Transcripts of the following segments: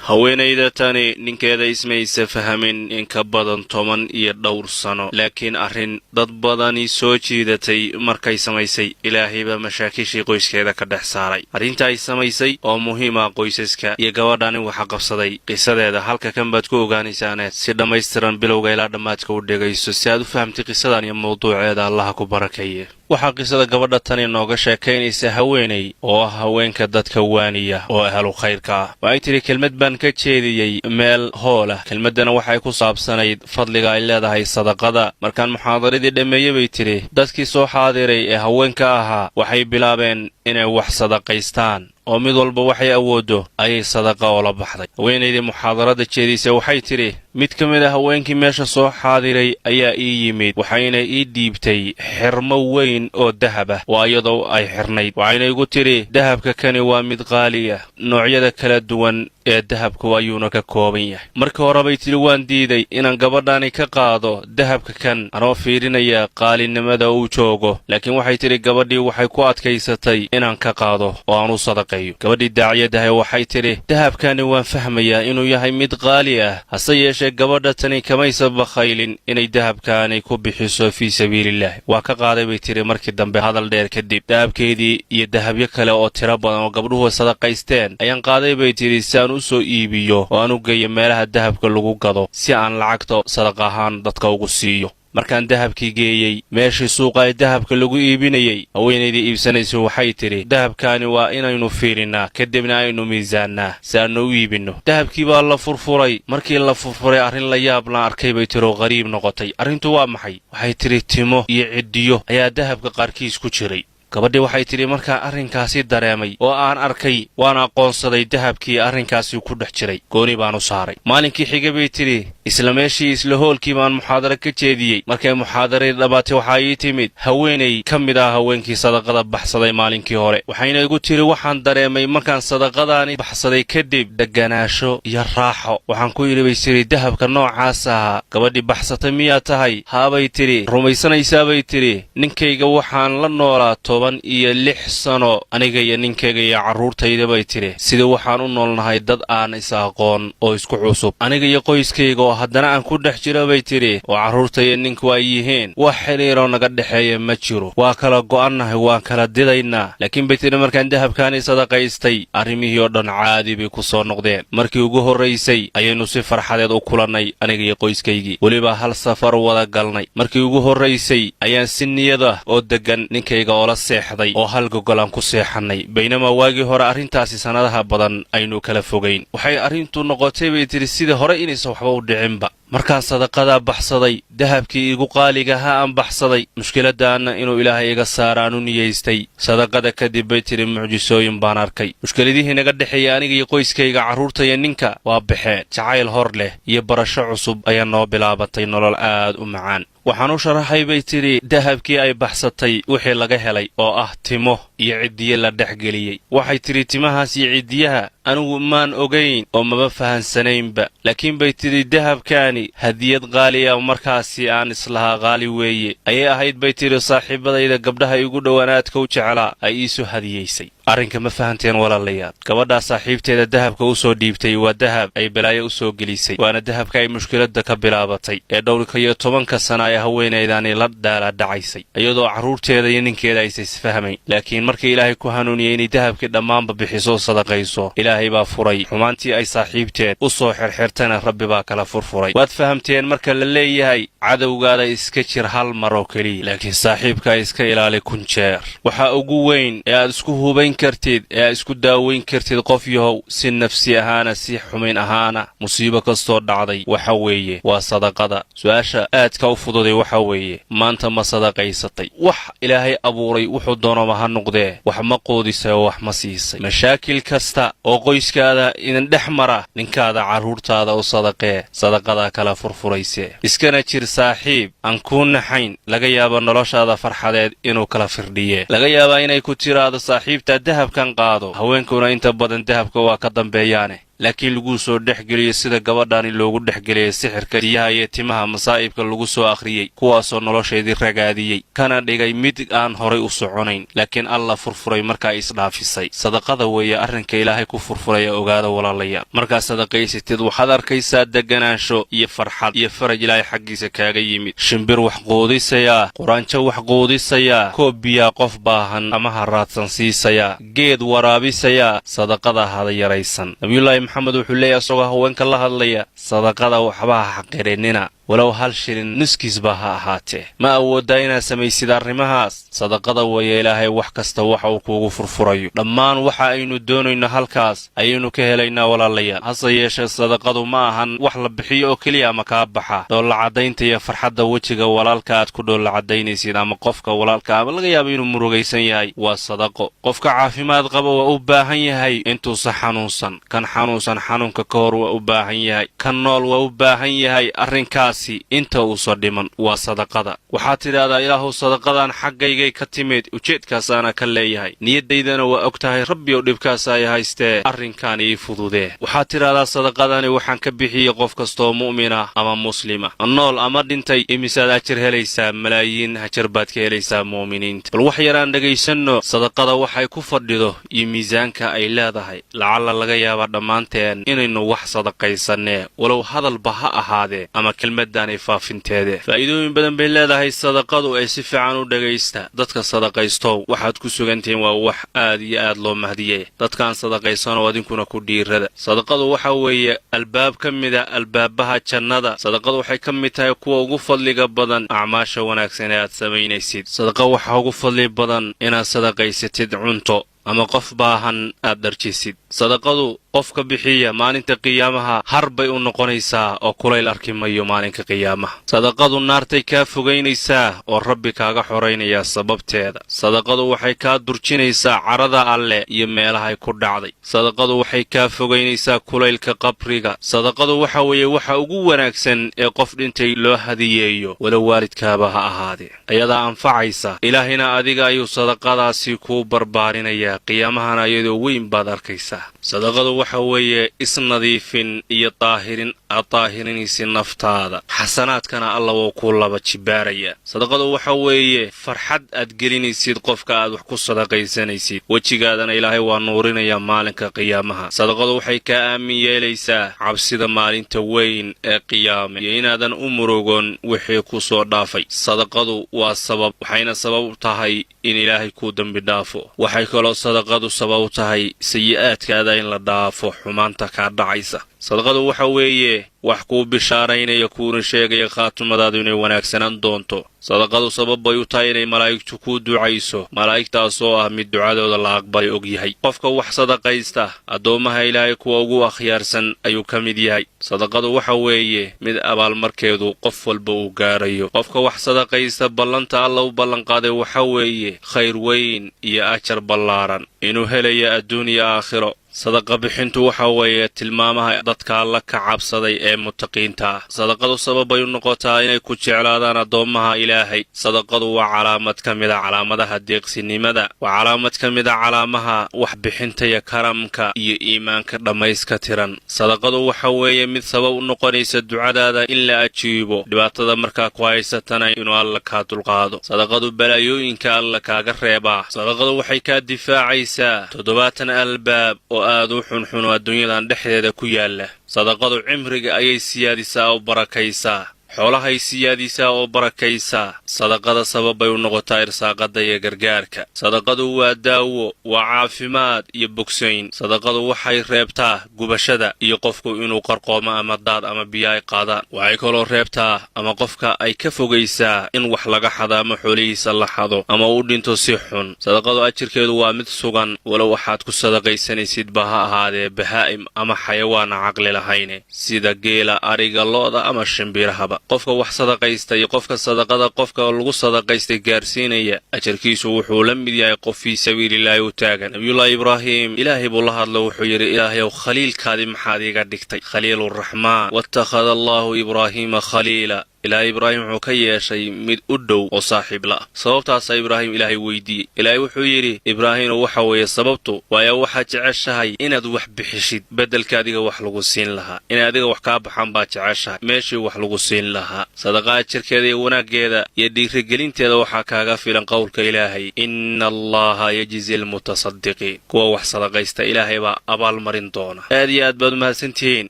haweenayda tani ninkeeda ismaysa fahamin in ka badan 10 iyo dhowr sano laakiin arrin dad badani soo jiidatay markay samaysay ilaahayba mashaakishii qoyskeeda ka dhex saaray arrinta ay samaysay oo muhiim ah qoysaska iyo gabadhani waxa qabsaday qisadeeda halka kan baad ku ogaanaysaan si dhammaystiran bilowga ilaa dhamaadka u dhageyso si aad u fahamtay qisadan iyo mowduuceeda Allah ku barakeeyo waxa qisada gabadha tani nooga sheekaynaysa haweenay oo ah haweenka dadka waaniya oo ahlu khayrka waxay tiri kelmad baan ka jeediyay meel hoola kelmadana waxay ku saabsanayd fadliga ay leedahay sadaqada markaan muxaadaradii dhameeyay bay tiri dadkii soo xaadiray ee haweenka ahaa waxay bilaabeen inay wax sadaqaystaan oo mid walba waxay awoodo ayay sadaqa oo la baxday haweenaydii muxaadarada jeedisay waxay tiri mid ka mid ah haweenkii meesha soo xaadiray ayaa ii yimid waxayna ii dhiibtay xirmo weyn oo dahab ah oo iyadoo ay xirnayd waxayna igu tiri dahabka kani waa mid qaali ah noocyada kala duwan ee dahabku ayuuna ka kooban yahay markii hore bay tiri waan diiday inaan gabadhani ka qaado dahabka kan anoo fiirinaya qaalinimada uu joogo laakiin waxay tiri gabadhii waxay ku adkaysatay inaan ka qaado oo aan u sadaqeeyo gabadhii daaciyadahay waxay tiri dahabkani waan fahmayaa inuu yahay mid qaali ah hase yeeshee gabadha tani kamaysa bakhaylin inay dahabkaani ku bixiso fii sabiilillaah waa ka qaaday bay tiri markii dambe hadal dheer kadib dahabkeedii iyo dahabyo kale oo tiro badan oo gabdhuhu sadaqaysteen ayaan qaaday bay tiri si aan u soo iibiyo oo aan u geeyo meelaha dahabka lagu gado si aan lacagta sadaqa ahaan dadka ugu siiyo markaan dahabkii geeyey meeshii suuqa ee dahabka lagu iibinayay haweenaydii iibsanaysa waxay tiri dahabkaani waa inaynu fiirinnaa kadibna aynu miisaannaa si aanu u iibinno dahabkii baa la furfuray markii la furfuray arrin la yaab laan arkay bay tiri oo qariib noqotay arrintu waa maxay waxay tiri timo iyo ciddiyo ayaa dahabka qaarkiis ku jiray gabadhii waxay tiri markaa arrinkaasi dareemay oo aan arkay waan aqoonsaday dahabkii arrinkaasi ku dhex jiray gooni baan u saaray maalinkii xiga bay tiri isla meeshii isla hoolkii baan muxaadaro ka jeediyey markay muxaadaradii dhabaatay waxaa ii timid haweenay ka mid ah haweenkii sadaqada baxsaday maalinkii hore waxayna igu tiri waxaan dareemay markaan sadaqadaani baxsaday kadib degganaasho iyo raaxo waxaan ku yidhi bay tiri dahabka noocaas ahaa gabadhii baxsatay miyaa tahay haabay tiri rumaysanaysaa bay tiri ninkayga waxaan la noolaa 16 sano aniga iyo ninkayga iyo carruurtayda bay tiri sida waxaan u noolnahay dad aan is aqoon oo isku cusub aniga iyo qoyskayga oo haddana aan ku dhex jiro bay tiri oo carruurtaya ninku ay yihiin wax xiriiroo naga dhexeeya ma jiro waa kala go'annahay waan kala didaynaa laakiin bay tiri markaan dahabkaani sadaqaystay arrimihii oo dhan caadi bay ku soo noqdeen markii ugu horraysay ayaynu si farxadeed u kulannay aniga iyo qoyskaygii weliba hal safar wada galnay markii ugu horraysay ayaan si niyada oo deggan ninkayga oola seexday oo hal gogolaan ku seexannay baynamaa waagii hore arrintaasi sannadaha badan aynu kala fogayn waxay arrintu noqotay bay tiri sida hore inaysan waxba u dhicinba markaan sadaqadaa baxsaday dahabkii igu qaaligahaa aan baxsaday mushkiladaanna inuu ilaahay iga saaraan u niyaystay sadaqada kadib bay tiri mucjisooyin baan arkay mushkiladihii naga dhexeeyay aniga iyo qoyskayga carruurtaya ninka waa baxeen jacayl hor leh iyo barasho cusub ayaa noo bilaabatay nolol aad u macaan waxaan u sharaxay bay tiri dahabkii ay baxsatay wixii laga helay oo ah timo iyo ciddiye la dhexgeliyey waxay tiri timahaas iyo ciddiyaha anigu maan ogayn oo maba fahansanaynba laakiin bay tiri dahabkaani hadiyad qaali ah markaasi aan islahaa qaali weeye ayay ahayd bay tiri saaxiibadayda gabdhaha igu dhowaanaadka u jeclaa ay iisu hadiyaysay arrinka ma fahanteen walaalayaal gabadhaa saaxiibteeda dahabka u soo dhiibtay waa dahab ay balaayo u soo gelisay waana dahabka ay mushkiladda ka bilaabatay ee dhowrka iyo 10 sana ay haweenaydani la dhacaysay iyadoo carruurteeda iyo ninkeeda aysa isfahmayn laakiin markii ilaahay ku hanuuniyey inay dahabkii dhammaanba bixiso sadaqayso ilaahay baa furay xumaantii ay saaxiibteed u soo xirxirtana rabbi baa kala furfuray waad fahamteen marka la leeyahay cadowgaada iska jir hal mar oo keliya laakiin saaxiibka iska ilaali 10 jeer waxaa ugu weyn ee aad isku hubayn kartid ee aad isku daaweyn kartid qof yahow si nafsi ahaana si xumayn ahaana musiibo kastoo dhacday waxa weeye waa sadaqada su-aasha aadka u fududay waxa weeye maanta ma sadaqaysatay wax ilaahay abuuray wuxuu doonaba ha noqdee wax ma qoodisay oo wax ma siisay mashaakil kasta oo qoyskaada idin dhex mara ninkaada carruurtaada u sadaqee sadaqadaa kala furfurayse iskana jir saaxiib aan kuu naxayn laga yaaba noloshaada farxadeed inuu kala firdhiye laga yaabaa inay ku tiraado saaxiibta dahabkan qaado haweenkuna inta badan dahabka waa ka dambeeyaane laakiin lagu soo dhexgeliyey sida gabadhaani loogu dhexgeliyey sixirka riyaha iyo timaha masaa'ibka lagu soo akhriyey kuwaasoo nolosheedii ragaadiyey kana dhigay mid aan horay u soconayn laakiin alla furfuray markaa isdhaafisay sadaqada weeye arrinka ilaahay ku furfuraya ogaada walaalayaal markaa sadaqaysatid waxaad arkaysaa deganaansho iyo farxad iyo faraj ilaahay xaggiisa kaaga yimid shimbir wax quudisayaa quraanjo wax quudisayaa koob biyaa qof baahan ama haraadsan siisayaa geed waraabisayaa sadaqada hada yaraysan nabiyullaahi maxamed wuxuu leeyahay isagoo haweenka la hadlaya sadaqada waxba ha xaqirinina walow hal shilin nuskiisba ha ahaatee ma awooddaa inaad samaysid arrimahaas sadaqada weeye ilaahay wax kasta waxa uu kuugu furfurayo dhammaan waxa aynu doonayno halkaas ayaynu ka helaynaa walaalayaal hase yeeshee sadaqadu ma ahan wax la bixiyo oo keliya ama kaa baxa dhoollacadaynta iyo farxadda wejiga walaalka aad ku dhoollacadaynaysid ama qofka walaalka ama laga yaabo inuu murugaysan yahay waa sadaqo qofka caafimaad qaba waa u baahan yahay intuusa xanuunsan kan xanuunsan xanuunka ka hor waa u baahan yahay kan nool waa u baahan yahay arrinkaas inta uusa dhiman waa sadaqada waxaad tidhaahdaa ilaahuw sadaqadan xaggaygay ka timid ujeedkaasaana ka leeyahay niyaddaydana waa og tahay rabbiyow dhibkaas ay haystee arrinkaan ii fududee waxaad tidhaahdaa sadaqadani waxaan ka bixiyey qof kastoo mu'minah ama muslima nool ama dhintay imisaad ajar helaysaa malaayiin hajar baad ka helaysaa mu'miniinta bal wax yaraan dhegaysanno sadaqada waxay ku fadhido iyo miisaanka ay leedahay lacalla laga yaabaa dhammaanteen inaynu wax sadaqaysannee walow hadalba ha ahaadee ama kelmaddaanay faafinteede faa'iidooyin badan bay leedahay sadaqadu ay si fiican u dhegaysta dadka sadaqaystow waxaad ku sugantihiin waa wax aad iyo aad loo mahdiyey dadkaan sadaqaysanoo adinkuna ku dhiirada sadaqadu waxa weeye albaab ka mida albaabaha jannada sadaqadu waxay ka mid tahay kuwa ugu fadliga badan acmaasha wanaagsan ee aad samaynaysid sadaqa waxaa ugu fadli badan inaad sadaqaysatid cunto ama qof baahan aad dharjisid sadaqadu qofka bixiya maalinta qiyaamaha har bay u noqonaysaa oo kulayl arki mayo maalinka qiyaamaha sadaqadu naartay kaa fogaynaysaa oo rabbi kaaga xoraynayaa sababteeda sadaqadu waxay kaa durjinaysaa carada alle iyo meelahay ku dhacday sadaqadu waxay kaa fogaynaysaa kulaylka qabriga sadaqadu waxa weeye waxa ugu wanaagsan ee qof dhintay loo hadiyeeyo walow waalidkaaba ha ahaadee ayadaa anfacaysa ilaahina adiga ayuu sadaqadaasi kuu barbaarinayaa qiyaamahana iyadoo weyn baad arkaysaa sadaqadu waxa weeye isnadiifin iyo daahirin aad daahirinaysid naftaada xasanaadkana alla wuu kuu laba jibaarayaa sadaqadu waxa weeye farxad aad gelinaysid qofka aad wax ku sadaqaysanaysid wejigaadana ilaahay waa nuurinayaa maalinka qiyaamaha sadaqadu waxay kaa aamin yeelaysaa cabsida maalinta weyn ee qiyaame iyo inaadan u murugoon wixii ku soo dhaafay sadaqadu waa sabab waxayna sabab u tahay in ilaahay kuu dembi dhaafo waxay kaloo sadaqadu sabab u tahay sayi'aadkaada in la dhaafo xumaanta kaa dhacaysa sadaqadu waxa weeye wax kuu bishaaraynaya kuuna sheegaya khaatimadaadu inay wanaagsanaan doonto sadaqadu sabab bay u tahay inay malaa'igtu kuu ducayso malaa'igtaasoo ah mid ducadooda la aqbalay og yahay qofka wax sadaqaysta addoommaha ilaahay kuwa ugu akhyaarsan ayuu ka mid yahay sadaqadu waxa weeye mid abaalmarkeedu qof walba uu gaarayo qofka wax sadaqaysta ballanta alla u ballanqaaday waxa weeye khayr weyn iyo ajar ballaaran inuu helayo adduun iyo aakhiro sadaqa bixintu waxa weeye tilmaamaha dadka alla ka cabsaday ee mutaqiinta ah sadaqadu sabab bay u noqotaa inay ku jeclaadaan addoommaha ilaahay sadaqadu waa calaamad ka mid a calaamadaha deeqsinimada waa calaamad ka mid a calaamaha waxbixinta iyo karamka iyo iimaanka dhammayska tiran sadaqadu waxa weeye mid sabab u noqonaysa ducadaada in la ajiibo dhibaatada markaa ku haysatana inuu alla kaa dulqaado sadaqadu balaayooyinka alla kaaga reebaa sadaqadu waxay kaa difaacaysaa 70 albaab oo aad u xunxuno adduunyadan dhexdeeda ku yaalla sadaqadu cimriga ayay siyaadisaa oo barakaysaa xoolahay siyaadisaa oo barakaysaa sadaqada sabab bay u noqotaa irsaaqada iyo gargaarka sadaqadu waa daawo waa caafimaad iyo bogsayn sadaqadu waxay reebtaa gubashada iyo qofku inuu qarqoomo ama daad ama biyo ay qaadaan waxay kaloo reebtaa ama qofka ay ka fogaysaa in wax laga xado ama xoolihiisa la xado ama uu dhinto si xun sadaqadu ajirkeedu waa mid sugan walow waxaad ku sadaqaysanaysidba ha ahaadee bahaa'im ama xayawaana caqli lahayne sida geela ariga looda ama shimbirahaba qofka wax sadaqaysta iyo qofka sadaqada qofka lagu sadaqaystay gaarsiinaya ajarkiisu wuxuu la mid yahay qof fii sabiilillaahi u taagan nabiyullaahi ibraahim ilaahay buu la hadlo wuxuu yidhi ilaahayow khaliilkaadii maxaad iga dhigtay khaliiluraxmaan wattakhada allaahu ibraahiima khaliila ilaahay ibraahim wuxuu ka yeeshay mid u dhow oo saaxiib la sababtaas ibraahim ilaahay weydiiyey ilaahay wuxuu yidhi ibraahim waxa weeye sababtu waayo waxaad jeceshahay inaad wax bixishid beddelka adiga wax lagu siin lahaa in adiga wax kaa baxan baad jeceshahay meeshii wax lagu siin lahaa sadaqaad jirkeeda iyo wanaaggeeda iyo dhiirigelinteeda waxaa kaaga filan qowlka ilaahay inna allaha yajzi almutasaddiqiin kuwa wax sadaqaysta ilaahay baa abaalmarin doona aad iyo aad baad umahadsantihiin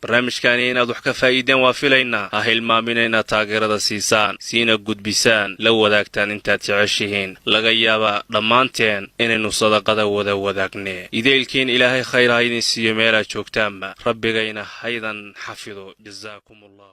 barnaamijkaani inaad wax ka faa'iideen waa filaynaa ha hilmaamina inaad taageerada siisaan siina gudbisaan la wadaagtaan intaad jeceshihiin laga yaabaa dhammaanteen inaynu sadaqada wada wadaagne ideelkiin ilaahay khayr ha idin siiyo meelaad joogtaanba rabbigayna haydan xafido jazaakum allah